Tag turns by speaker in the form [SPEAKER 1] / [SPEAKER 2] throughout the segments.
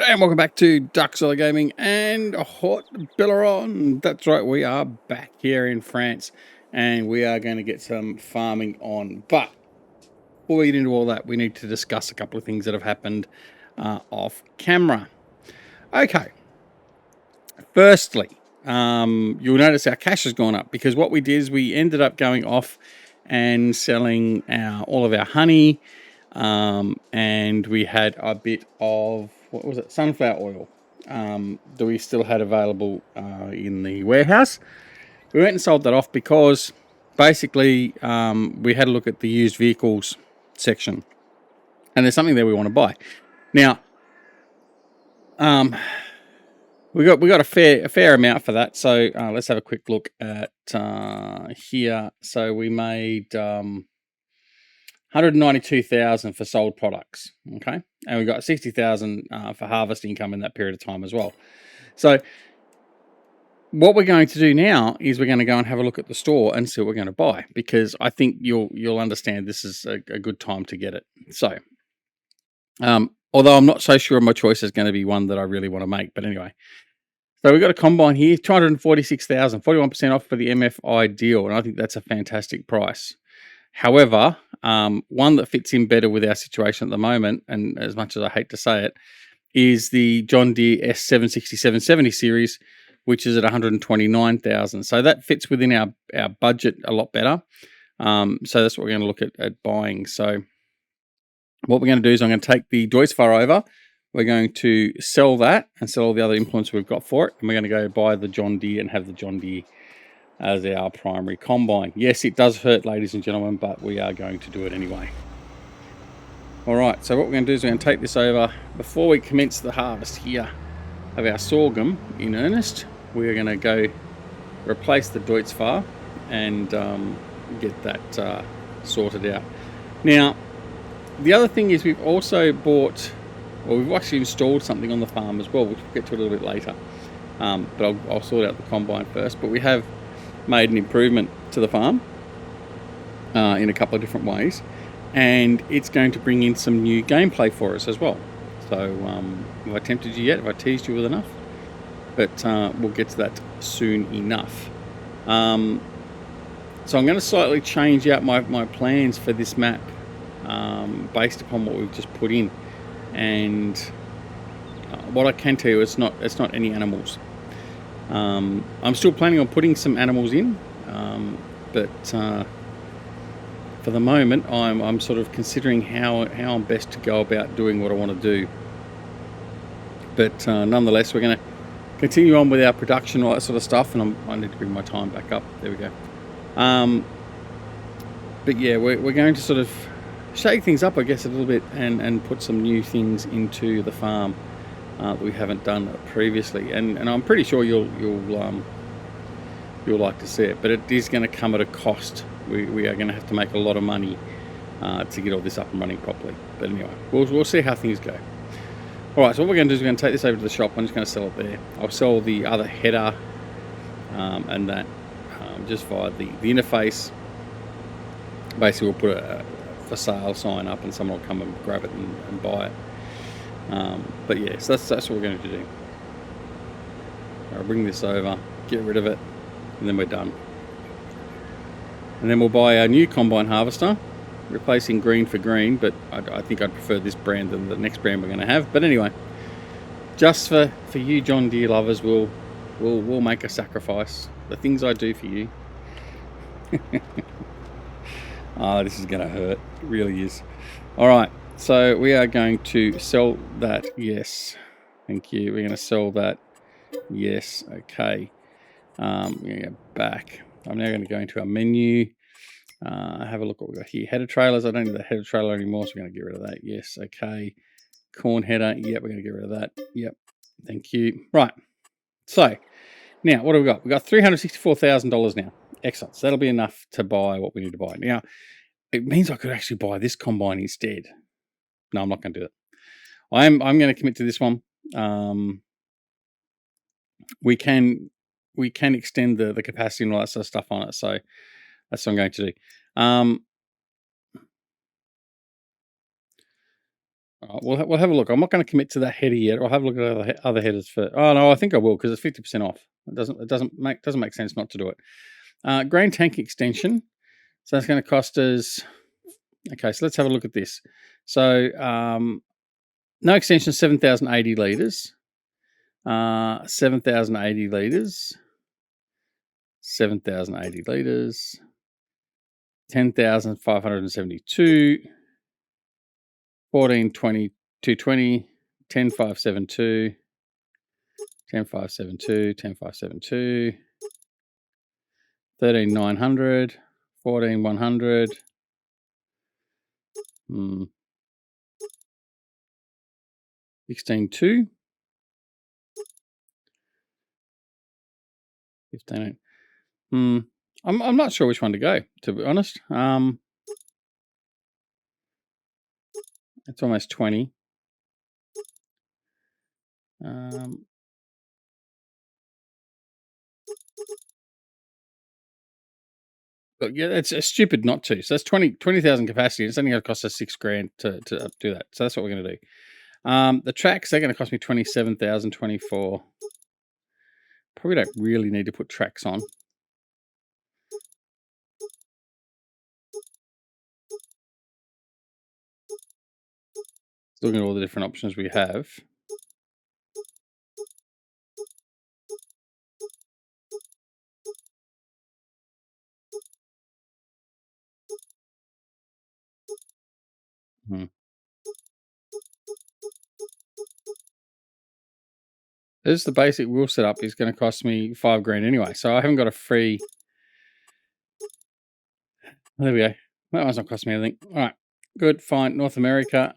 [SPEAKER 1] And welcome back to Deautz Fahr Gaming and Haut-Beyleron. That's right, we are back here in France and we are going to get some farming on. But before we get into all that, we need to discuss a couple of things that have happened off camera. Okay, firstly, you'll notice our cash has gone up because what we did is we ended up going off and selling all of our honey, and we had a bit of, what was it, sunflower oil that we still had available in the warehouse. We went and sold that off because basically we had a look at the used vehicles section and there's something there we want to buy. Now, we got a fair amount for that, so let's have a quick look at here. So we made 192,000 for sold products, okay, and we got 60,000 for harvest income in that period of time as well. So what we're going to do now is we're going to go and have a look at the store and see what we're going to buy, because I think you'll understand this is a good time to get it. So although I'm not so sure my choice is going to be one that I really want to make, but anyway. So we've got a combine here, 246,000, 41% off for the MF Ideal, and I think that's a fantastic price. However, one that fits in better with our situation at the moment, and as much as I hate to say it, is the John Deere S760-770 series, which is at 129,000. So that fits within our budget a lot better. So that's what we're going to look at buying. So what we're going to do is I'm going to take the Deautz Fahr over. We're going to sell that and sell all the other implements we've got for it. And we're going to go buy the John Deere and have the John Deere as our primary combine. Yes, it does hurt, ladies and gentlemen, but we are going to do it anyway. All right, so what we're going to do is we're going to take this over. Before we commence the harvest here of our sorghum in earnest, we are going to go replace the Deautz Fahr and get that sorted out. Now, the other thing is we've also bought, well, we've actually installed something on the farm as well, which we'll get to a little bit later. But I'll sort out the combine first. But we have made an improvement to the farm in a couple of different ways, and it's going to bring in some new gameplay for us as well. So have I tempted you yet? Have I teased you with enough? But we'll get to that soon enough. So I'm going to slightly change out my plans for this map based upon what we've just put in, and what I can tell you, it's not any animals. I'm still planning on putting some animals in, but for the moment I'm sort of considering how I'm best to go about doing what I want to do. But nonetheless, we're going to continue on with our production, all that sort of stuff, and I need to bring my time back up. There we go. But yeah, we're going to sort of shake things up, I guess, a little bit and put some new things into the farm that we haven't done previously, and I'm pretty sure you'll like to see it, but it is going to come at a cost. We are going to have to make a lot of money to get all this up and running properly. But anyway, we'll see how things go. All right, so what we're going to do is we're going to take this over to the shop. I'm just going to sell it there. I'll sell the other header and that just via the interface. Basically, we'll put a for sale sign up and someone will come and grab it and buy it. But yeah, so that's what we're going to do. I'll bring this over, get rid of it, and then we're done. And then we'll buy our new combine harvester, replacing green for green, but I think I'd prefer this brand than the next brand we're going to have. But anyway, just for you John Deere lovers, we'll make a sacrifice. The things I do for you. Oh, this is going to hurt. It really is. All right. So we are going to sell that. Yes. Thank you. We're going to sell that. Yes. Okay. We're going to go back. I'm now going to go into our menu. Have a look what we've got here. Header trailers. I don't need the header trailer anymore, so we're going to get rid of that. Yes. Okay. Corn header. Yep. We're going to get rid of that. Yep. Thank you. Right. So now what have we got? We've got $364,000 now. Excellent. So that'll be enough to buy what we need to buy. Now, it means I could actually buy this combine instead. No, I'm not going to do it. I'm going to commit to this one. We can extend the capacity and all that sort of stuff on it. So that's what I'm going to do. All We'll have a look. I'm not going to commit to that header yet. I'll have a look at other headers for. Oh no, I think I will because it's 50% off. It doesn't make sense not to do it. Grain tank extension. So that's going to cost us. Okay, so let's have a look at this. So no extension, 7,080 litres. 7,080 litres. 7,080 litres. 10,572. 1420, 220, 10,572, 10,572, 10,572, 13,900, 14,100, 16,2, 15. I'm not sure which one to go, to be honest. It's almost 20. But yeah, it's stupid not to. So that's 20,000 capacity. It's only going to cost us $6,000 to do that. So that's what we're going to do. The tracks, they're going to cost me 27,000, 24. Probably don't really need to put tracks on. Looking at all the different options we have. This is the basic wheel setup. Is going to cost me $5,000 anyway. So I haven't got a free. There we go. That one's not costing me anything. All right, good, fine. North America.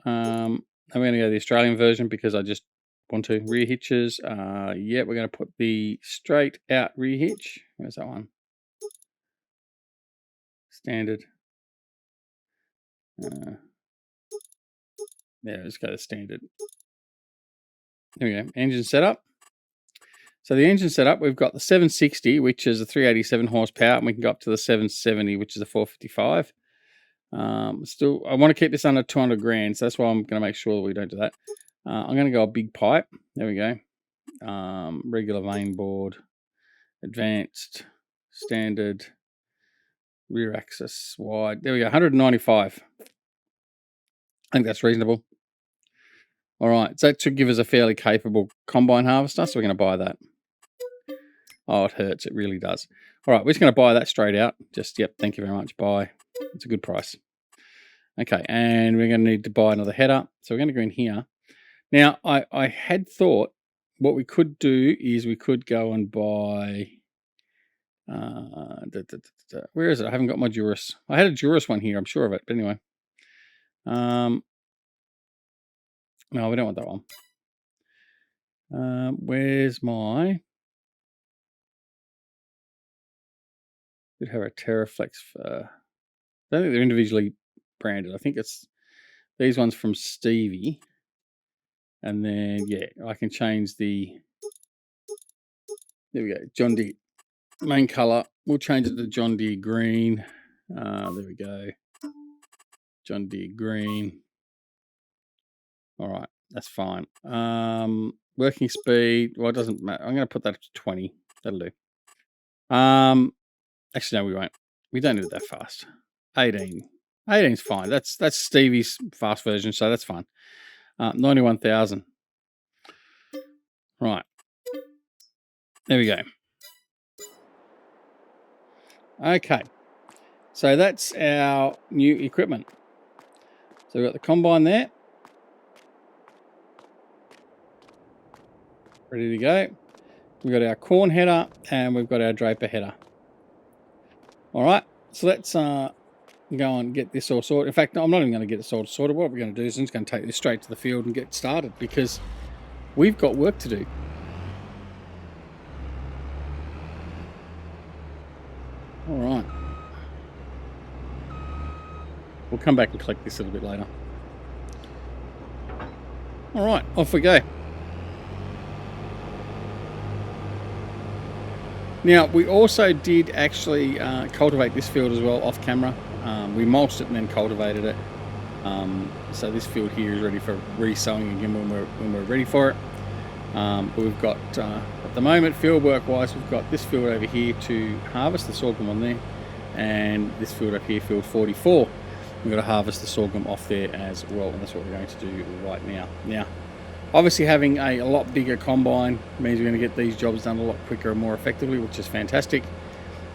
[SPEAKER 1] I'm going to go the Australian version because I just want to. Rear hitches. Yeah, we're going to put the straight out rear hitch. Where's that one? Standard. Yeah, let's go to standard. There we go. Engine setup. So the engine setup, we've got the 760, which is a 387 horsepower, and we can go up to the 770, which is a 455. Still, I want to keep this under $200,000, so that's why I'm going to make sure we don't do that. I'm going to go a big pipe. There we go. Regular vane board, advanced, standard, rear axis, wide. There we go, 195. I think that's reasonable. All right, so that should give us a fairly capable combine harvester, so we're going to buy that. Oh, it hurts. It really does. All right, we're just going to buy that straight out. Just, yep, thank you very much. Buy. It's a good price. Okay, and we're going to need to buy another header. So we're going to go in here. Now, I had thought what we could do is we could go and buy... where is it? I haven't got my Juris. I had a Juris one here. I'm sure of it. But anyway. No, we don't want that one. Where's my... Could have a Terraflex. I don't think they're individually branded. I think it's these ones from Stevie. And then, yeah, I can change the... There we go. John Deere. Main colour. We'll change it to John Deere green. There we go. John Deere green. All right. That's fine. Working speed. Well, it doesn't matter. I'm going to put that up to 20. That'll do. Actually, no, we won't. We don't do it that fast. 18. 18's fine. That's Stevie's fast version, so that's fine. 91,000. Right. There we go. Okay. So that's our new equipment. So we've got the combine there. Ready to go. We've got our corn header and we've got our draper header. All right, so let's go and get this all sorted. In fact, I'm not even going to get this all sorted. What we're going to do is I'm just going to take this straight to the field and get started because we've got work to do. All right. We'll come back and collect this a little bit later. All right, off we go. Now, we also did actually cultivate this field as well off camera. We mulched it and then cultivated it. So this field here is ready for re-sowing again when we're ready for it. But we've got, at the moment, field work wise, we've got this field over here to harvest the sorghum on there, and this field up here, field 44, we've got to harvest the sorghum off there as well, and that's what we're going to do right now. Now, obviously having a lot bigger combine means we're going to get these jobs done a lot quicker and more effectively, which is fantastic.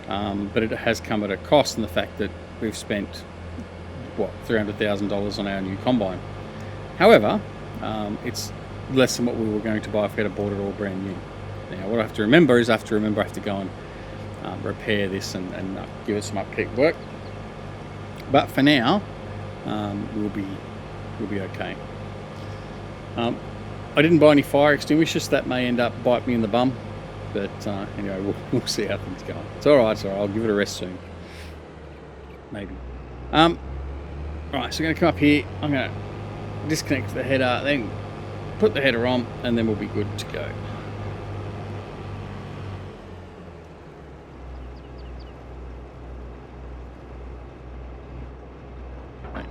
[SPEAKER 1] But it has come at a cost in the fact that we've spent, what, $300,000 on our new combine. However, it's less than what we were going to buy if we had bought it all brand new. Now, what I have to remember is I have to go and repair this and give it some upkeep work. But for now, we'll be okay. I didn't buy any fire extinguishers. That may end up biting me in the bum. But anyway, we'll see how things go. It's all right. I'll give it a rest soon. Maybe. All right, so we're going to come up here. I'm going to disconnect the header, then put the header on, and then we'll be good to go. Right.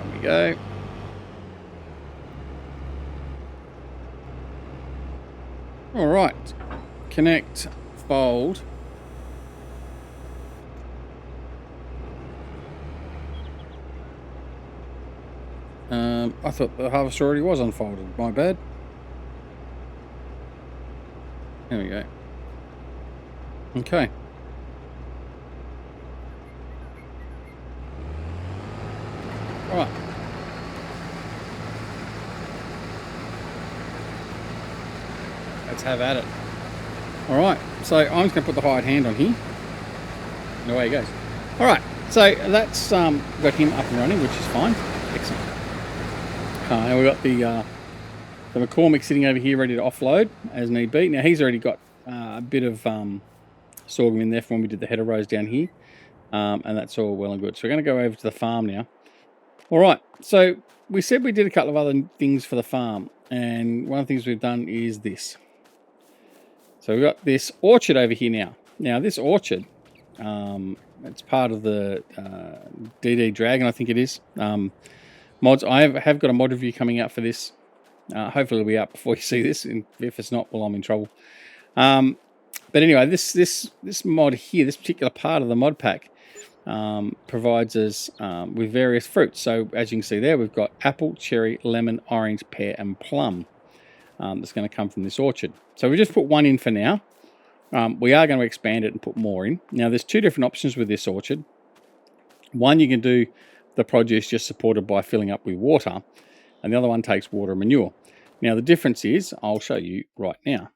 [SPEAKER 1] There we go. All right, connect, fold. I thought the harvester already was unfolded. My bad. There we go. Okay. All right. Let's have at it. All right. So I'm just going to put the hired hand on here. And away he goes. All right. So that's got him up and running, which is fine. Excellent. Now we've got the McCormick sitting over here ready to offload as need be. Now he's already got a bit of sorghum in there from when we did the header rows down here. And that's all well and good. So we're going to go over to the farm now. All right. So we said we did a couple of other things for the farm. And one of the things we've done is this. So we've got this orchard over here now. Now this orchard, it's part of the DD Dragon, I think it is. Mods, I have got a mod review coming out for this. Hopefully it'll be out before you see this. And if it's not, well, I'm in trouble. But anyway, this mod here, this particular part of the mod pack, provides us with various fruits. So as you can see there, we've got apple, cherry, lemon, orange, pear, and plum. That's going to come from this orchard. So we just put one in for now. We are going to expand it and put more in. Now there's two different options with this orchard. One, you can do the produce just supported by filling up with water, and the other one takes water and manure. Now the difference is, I'll show you right now.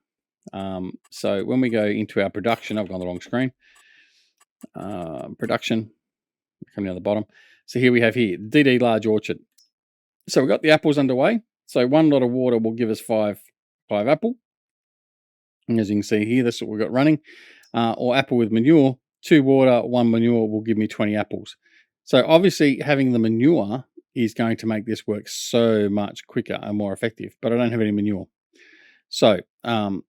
[SPEAKER 1] So when we go into our production, I've gone the wrong screen. Production, coming down the bottom. So here we have here, DD Large Orchard. So we've got the apples underway. So one lot of water will give us five apple. And as you can see here, that's what we've got running. Or apple with manure, 2 water, 1 manure will give me 20 apples. So obviously having the manure is going to make this work so much quicker and more effective, but I don't have any manure. So that's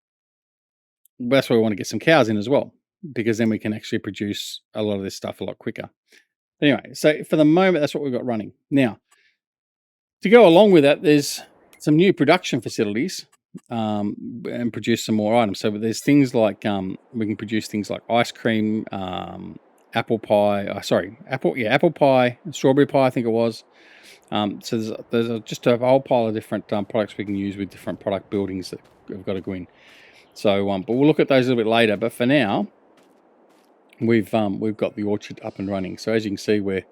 [SPEAKER 1] why we want to get some cows in as well, because then we can actually produce a lot of this stuff a lot quicker. Anyway, so for the moment, that's what we've got running. Now, to go along with that, there's some new production facilities and produce some more items. So there's things like, we can produce things like ice cream, apple pie, apple pie, strawberry pie, I think it was. So there's just a whole pile of different products we can use with different product buildings that we've got to go in. So, but we'll look at those a little bit later. But for now, we've got the orchard up and running. So as you can see, we're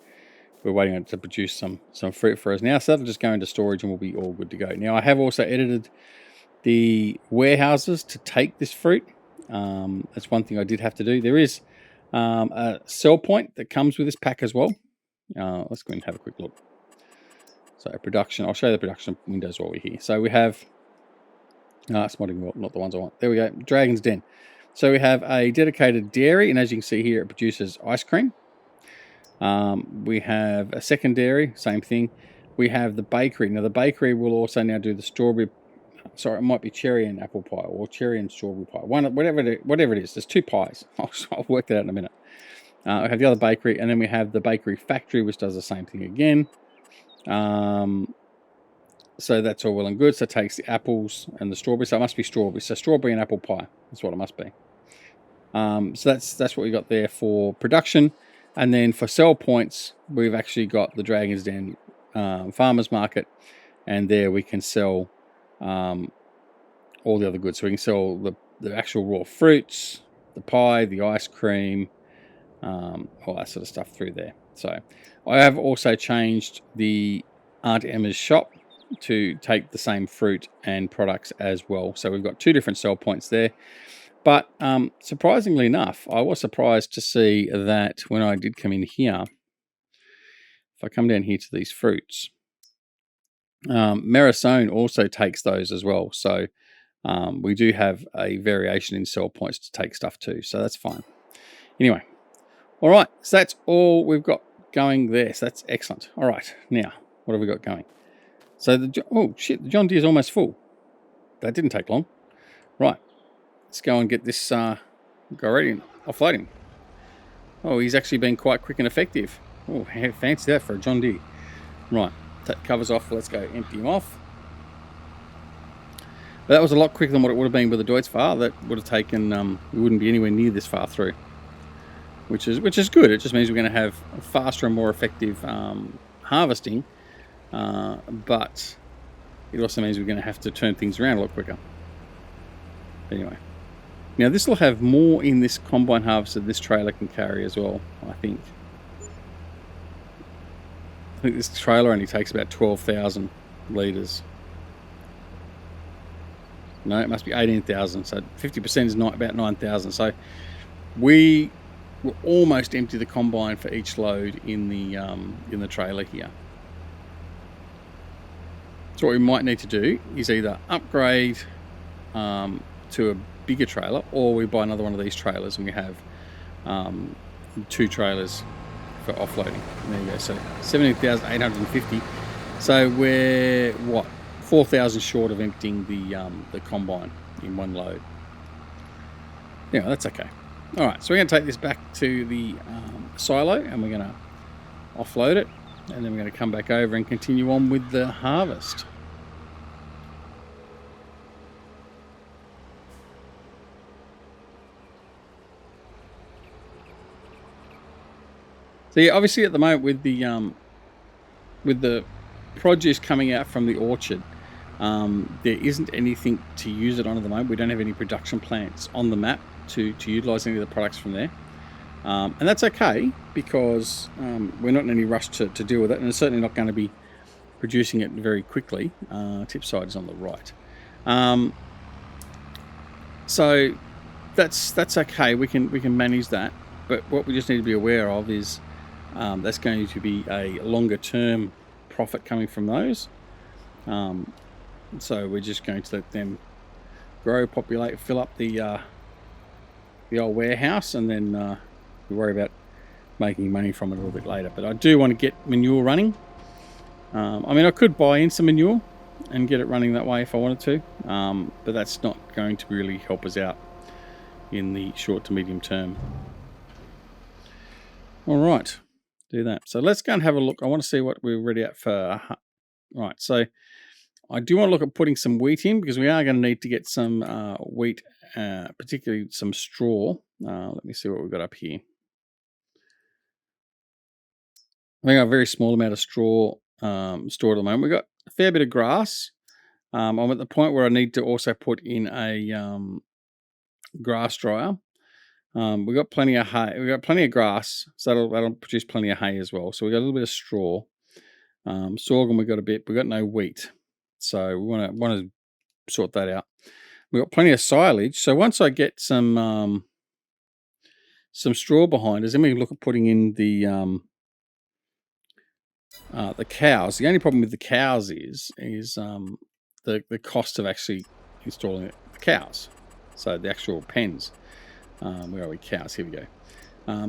[SPEAKER 1] waiting on it to produce some fruit for us now. So that'll just go into storage and we'll be all good to go. Now I have also edited the warehouses to take this fruit. That's one thing I did have to do. There is a sell point that comes with this pack as well. Let's go and have a quick look. So production, I'll show you the production windows while we're here. So we have, it's not the ones I want. There we go, Dragon's Den. So we have a dedicated dairy, and as you can see here, it produces ice cream. We have a second dairy, same thing. We have the bakery. Now the bakery will also now do the strawberry, sorry, it might be cherry and apple pie, or cherry and strawberry pie. Whatever it is, there's 2 pies. I'll work that out in a minute. We have the other bakery, and then we have the bakery factory, which does the same thing again. So that's all well and good. So it takes the apples and the strawberry. So it must be strawberry. So strawberry and apple pie. That's what it must be. So that's what we got there for production. And then for sell points, we've actually got the Dragon's Den farmers market, and there we can sell all the other goods. So we can sell the actual raw fruits, the pie, the ice cream, all that sort of stuff through there. So I have also changed the Aunt Emma's shop to take the same fruit and products as well. So we've got two different sell points there. But surprisingly enough, I was surprised to see that when I did come in here, if I come down here to these fruits, Marisone also takes those as well. So we do have a variation in sell points to take stuff too. So that's fine. Anyway, all right. So that's all we've got going there. So that's excellent. All right. Now, what have we got going? So oh shit, the John Deere's almost full. That didn't take long. Right. Let's go and get this go ready and offload him. Oh, he's actually been quite quick and effective. Oh, fancy that for a John Deere. Right, that covers off. Let's go empty him off. But that was a lot quicker than what it would have been with the Deautz Fahr. That would have taken, we wouldn't be anywhere near this far through. Which is good. It just means we're going to have faster and more effective harvesting. But it also means we're going to have to turn things around a lot quicker. Anyway. Now this will have more in this combine harvester this trailer can carry as well, I think. I think this trailer only takes about 12,000 litres. No, it must be 18,000. So 50% is not about 9,000. So we will almost empty the combine for each load in the trailer here. So what we might need to do is either upgrade to a bigger trailer, or we buy another one of these trailers and we have two trailers for offloading. And there you go. So 17,850. So we're what, 4,000 short of emptying the combine in one load. Yeah, that's okay. All right, so we're going to take this back to the silo and we're going to offload it, and then we're going to come back over and continue on with the harvest. So yeah, obviously at the moment with the produce coming out from the orchard, there isn't anything to use it on at the moment. We don't have any production plants on the map to utilise any of the products from there. And that's okay, because we're not in any rush to deal with it, and it's certainly not going to be producing it very quickly. Tip side is on the right. So that's okay. We can manage that. But what we just need to be aware of is that's going to be a longer term profit coming from those. So we're just going to let them grow, populate, fill up the old warehouse, and then we worry about making money from it a little bit later. But I do want to get manure running. I mean, I could buy in some manure and get it running that way if I wanted to, but that's not going to really help us out in the short to medium term. All right, do that. So let's go and have a look. I want to see what we're ready at for. Right, so I do want to look at putting some wheat in, because we are going to need to get some wheat, particularly some straw. Let me see what we've got up here. I think I have a very small amount of straw stored at the moment. We've got a fair bit of grass. I'm at the point where I need to also put in a grass dryer. We've got plenty of hay. We've got plenty of grass, so that'll produce plenty of hay as well. So we've got a little bit of straw. Sorghum we've got a bit. We've got no wheat, so we want to sort that out. We've got plenty of silage. So once I get some straw behind us, then we can look at putting in the cows. The only problem with the cows is the cost of actually installing the cows. So the actual pens. Where are we? Cows. Here we go.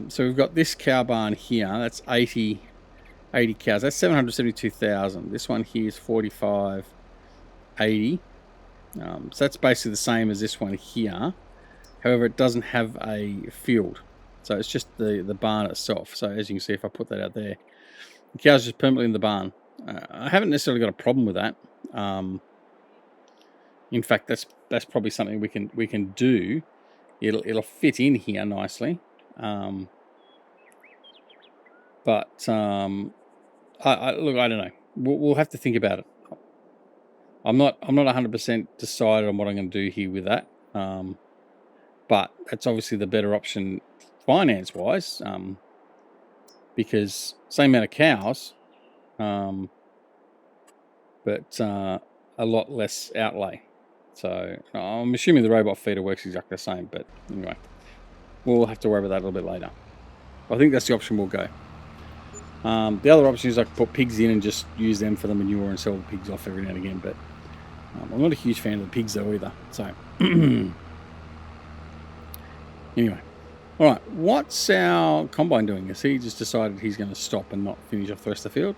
[SPEAKER 1] So we've got this cow barn here. That's 80 cows. That's 772,000. This one here is 4580. So that's basically the same as this one here. However, it doesn't have a field. So it's just the barn itself. So as you can see, if I put that out there, the cow's just permanently in the barn. I haven't necessarily got a problem with that. In fact, that's probably something we can do. It'll fit in here nicely. But look, I don't know. We'll have to think about it. I'm not 100% decided on what I'm going to do here with that. But it's obviously the better option finance wise, because same amount of cows, but a lot less outlay. So I'm assuming the robot feeder works exactly the same, but anyway, we'll have to worry about that a little bit later. I think that's the option we'll go. The other option is I can put pigs in and just use them for the manure and sell the pigs off every now and again, but I'm not a huge fan of the pigs though either. So anyway, all right, what's our combine doing? Has he just decided he's going to stop and not finish off the rest of the field?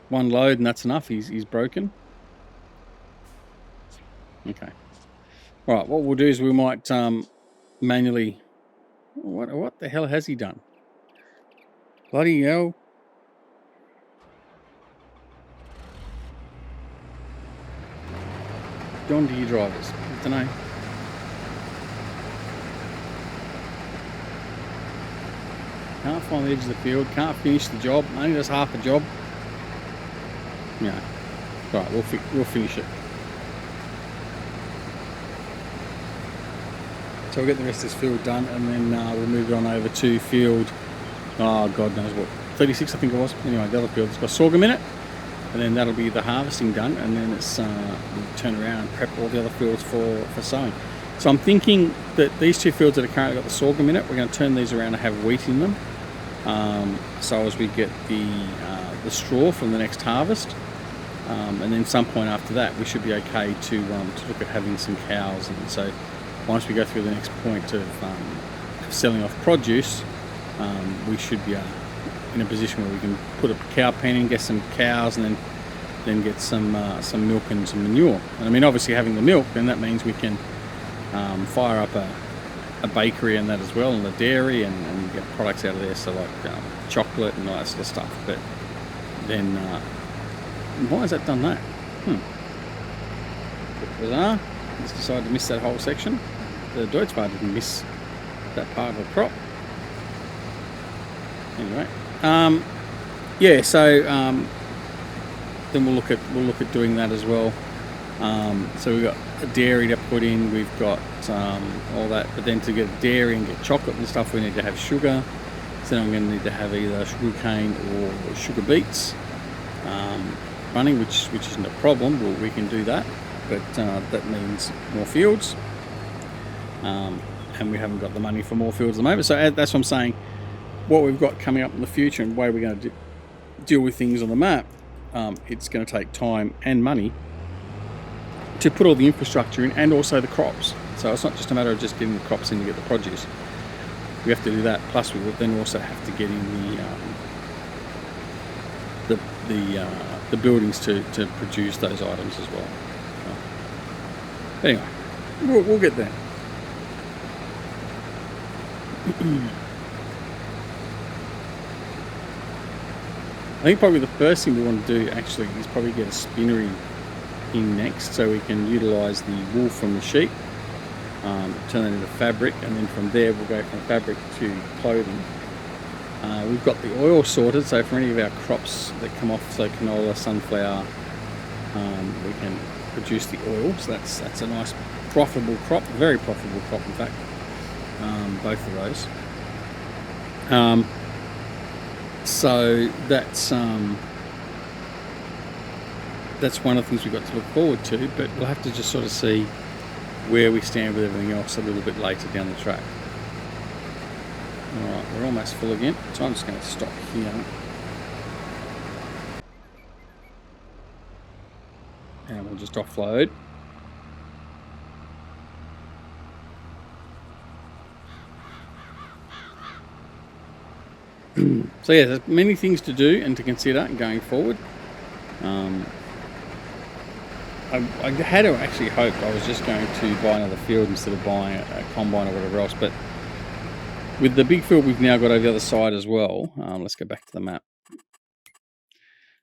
[SPEAKER 1] One load and that's enough. He's broken. Okay. All right, what we'll do is we might manually... What the hell has he done? Bloody hell. John Deere drivers. I don't know. Can't find the edge of the field. Can't finish the job. Only does half a job. Yeah. Right, we'll finish it. So we'll get the rest of this field done, and then we'll move it on over to field, oh God knows what, 36 I think it was. Anyway, the other field has got sorghum in it, and then that'll be the harvesting done, and then it's we'll turn around and prep all the other fields for sowing. So I'm thinking that these two fields that are currently got the sorghum in it, we're going to turn these around and have wheat in them. So as we get the straw from the next harvest, and then some point after that, we should be okay to look at having some cows. And so once we go through the next point of selling off produce, we should be in a position where we can put a cow pen in, get some cows, and then get some milk and some manure. And I mean, obviously having the milk, then that means we can fire up a bakery and that as well, and a dairy, and get products out of there, so like chocolate and all that sort of stuff. But then why has that done that? Bizarre. Just decided to miss that whole section. The Deautz Fahr didn't miss that part of the crop. Anyway, yeah. So then we'll look at doing that as well. So we've got a dairy to put in. We've got all that, but then to get dairy and get chocolate and stuff, we need to have sugar. So then I'm going to need to have either sugar cane or sugar beets running, which isn't a problem. We can do that, but that means more fields, and we haven't got the money for more fields at the moment. So that's what I'm saying. What we've got coming up in the future and the way we're going to deal with things on the map, it's going to take time and money to put all the infrastructure in, and also the crops. So it's not just a matter of just getting the crops in to get the produce. We have to do that, plus we will then also have to get in the buildings to produce those items as well. So, anyway, we'll get there. I think probably the first thing we want to do actually is probably get a spinnery in next, so we can utilise the wool from the sheep, turn it into fabric, and then from there we'll go from fabric to clothing. We've got the oil sorted, so for any of our crops that come off, so canola, sunflower, we can produce the oil. So that's a nice profitable crop, very profitable crop in fact, both of those. So that's one of the things we've got to look forward to, but we'll have to just sort of see where we stand with everything else a little bit later down the track. Alright, we're almost full again, so I'm just going to stop here. And we'll just offload. So yeah, there's many things to do and to consider going forward. I had actually hoped I was just going to buy another field instead of buying a combine or whatever else, but with the big field we've now got over the other side as well, let's go back to the map.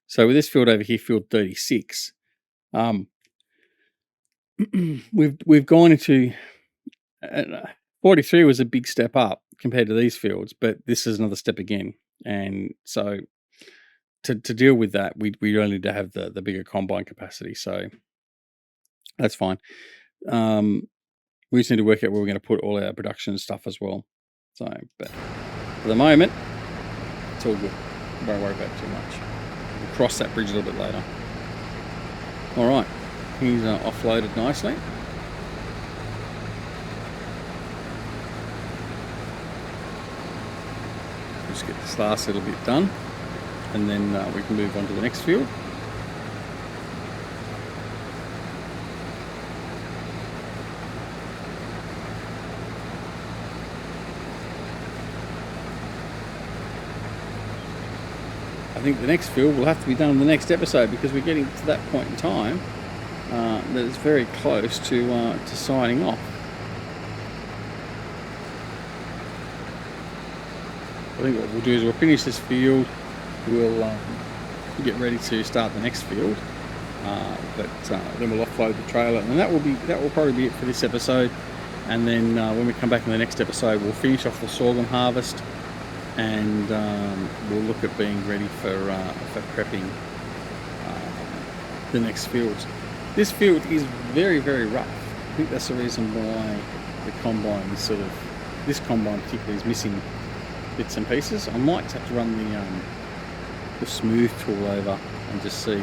[SPEAKER 1] So with this field over here, field 36, we've gone into 43 was a big step up compared to these fields, but this is another step again. And so to deal with that, we really need to have the bigger combine capacity. So that's fine. We just need to work out where we're going to put all our production stuff as well. So, but for the moment, it's all good. Don't worry about it too much. We'll cross that bridge a little bit later. All right, he's offloaded nicely. Just get this last little bit done, and then we can move on to the next field. I think the next field will have to be done in the next episode, because we're getting to that point in time that it's very close to signing off. I think what we'll do is we'll finish this field, we'll get ready to start the next field, but then we'll offload the trailer, and that will probably be it for this episode. And then when we come back in the next episode, we'll finish off the sorghum harvest, and we'll look at being ready for prepping the next fields. This field is very, very rough. I think that's the reason why the combine is this combine particularly is missing bits and pieces. I might have to run the smooth tool over and just see.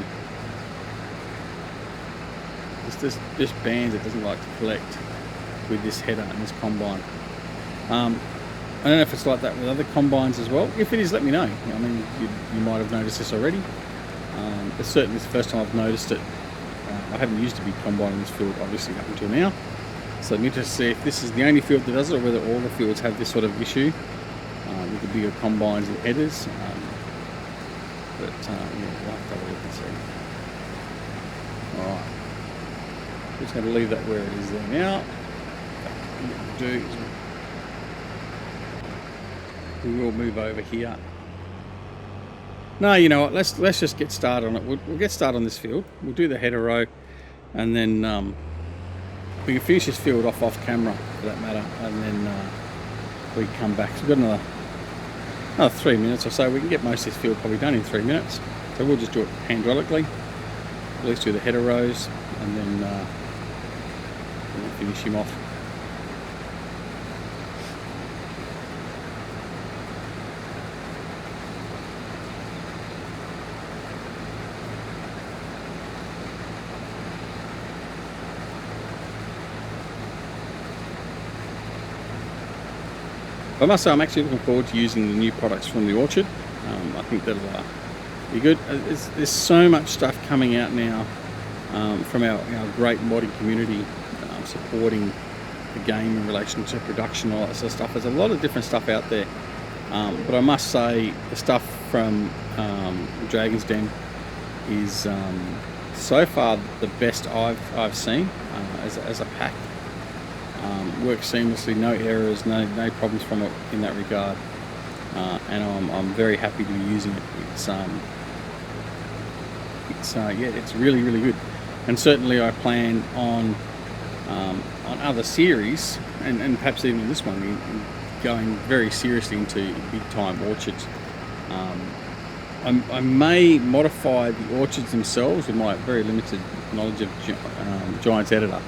[SPEAKER 1] This band that doesn't like to collect with this header and this combine. I don't know if it's like that with other combines as well. If it is, let me know. I mean, you might have noticed this already. But certainly it's the first time I've noticed it. I haven't used a big combine in this field, obviously, up until now. So I'm interested to see if this is the only field that does it, or whether all the fields have this sort of issue with the bigger combines and headers. Yeah, we'll have to have a look and see. Alright. Just going to leave that where it is there now. What we'll do is we will move over here. No, you know what? Let's just get started on it. We'll get started on this field. We'll do the header row, and then we can finish this field off camera, for that matter, and then we can come back. So we've got another 3 minutes or so. We can get most of this field probably done in 3 minutes. So we'll just do it hydraulically. Let's do the header rows, and then we'll finish him off. I must say, I'm actually looking forward to using the new products from the orchard. I think that'll be good. There's so much stuff coming out now from our great modding community supporting the game in relation to production, all that sort of stuff. There's a lot of different stuff out there. But I must say, the stuff from Dragon's Den is so far the best I've seen as a pack. Works seamlessly, no errors, no problems from it in that regard, and I'm very happy to be using it. It's really, really good, and certainly I plan on other series, and perhaps even this one, going very seriously into big time orchards. I may modify the orchards themselves with my very limited knowledge of Giants Editor.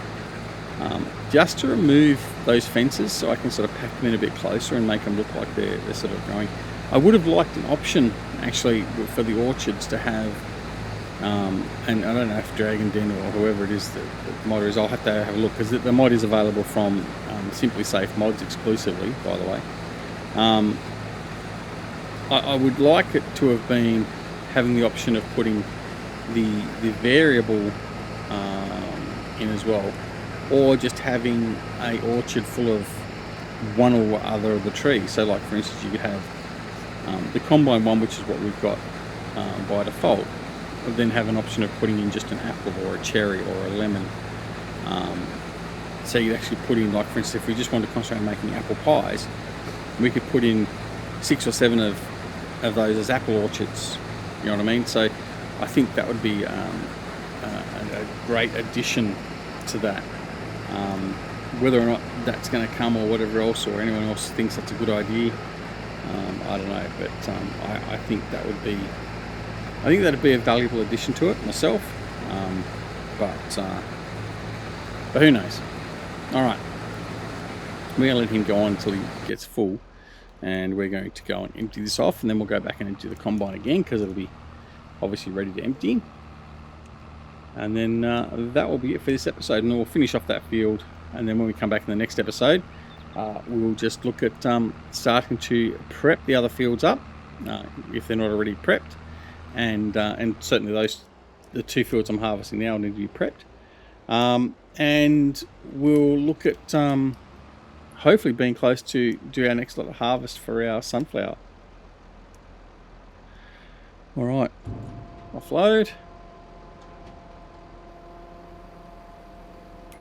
[SPEAKER 1] Just to remove those fences, so I can sort of pack them in a bit closer and make them look like they're sort of growing. I would have liked an option actually for the orchards to have, and I don't know if Dragon Den or whoever it is that the modder is, I'll have to have a look, because the mod is available from Simply Safe Mods exclusively, by the way. I would like it to have been having the option of putting the variable in as well, or just having a orchard full of one or other of the trees. So like, for instance, you could have the combine one, which is what we've got by default, then have an option of putting in just an apple or a cherry or a lemon. So you'd actually put in, like for instance, if we just wanted to concentrate on making apple pies, we could put in 6 or 7 of those as apple orchards. You know what I mean? So I think that would be a great addition to that. Whether or not that's going to come or whatever else, or anyone else thinks that's a good idea, I don't know. But I think that would be, I think that'd be a valuable addition to it myself. But who knows? All right, we're going to let him go on until he gets full, and we're going to go and empty this off, and then we'll go back and empty the combine again because it'll be obviously ready to empty. And then that will be it for this episode, and then we'll finish off that field. And then when we come back in the next episode, we'll just look at starting to prep the other fields up if they're not already prepped, and certainly the 2 fields I'm harvesting now need to be prepped. And we'll look at hopefully being close to do our next lot of harvest for our sunflower. All right, offload.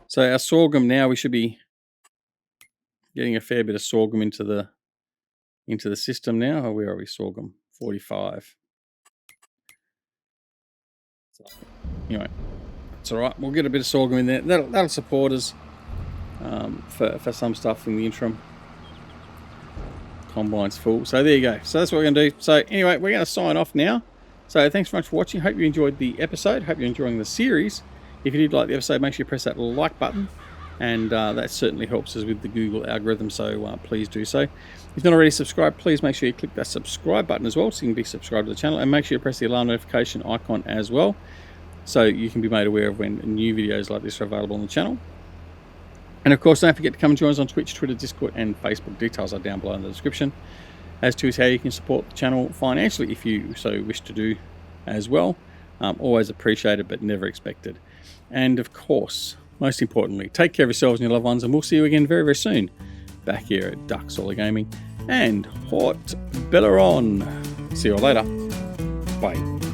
[SPEAKER 1] So our sorghum now, we should be getting a fair bit of sorghum into the system now. Oh, where are we? Sorghum 45. So, anyway, it's all right. We'll get a bit of sorghum in there. That'll support us for some stuff in the interim. Combine's full. So there you go. So that's what we're going to do. So anyway, we're going to sign off now. So thanks very much for watching. Hope you enjoyed the episode. Hope you're enjoying the series. If you did like the episode, make sure you press that like button, and that certainly helps us with the Google algorithm, so please do so. If you're not already subscribed, please make sure you click that subscribe button as well, so you can be subscribed to the channel, and make sure you press the alarm notification icon as well, so you can be made aware of when new videos like this are available on the channel. And of course, don't forget to come and join us on Twitch, Twitter, Discord, and Facebook. Details are down below in the description, as to how you can support the channel financially if you so wish to do as well. Always appreciated, but never expected. And of course, most importantly, take care of yourselves and your loved ones, and we'll see you again very, very soon back here at Deautz Fahr Gaming and Haut-Beyleron. See you all later. Bye.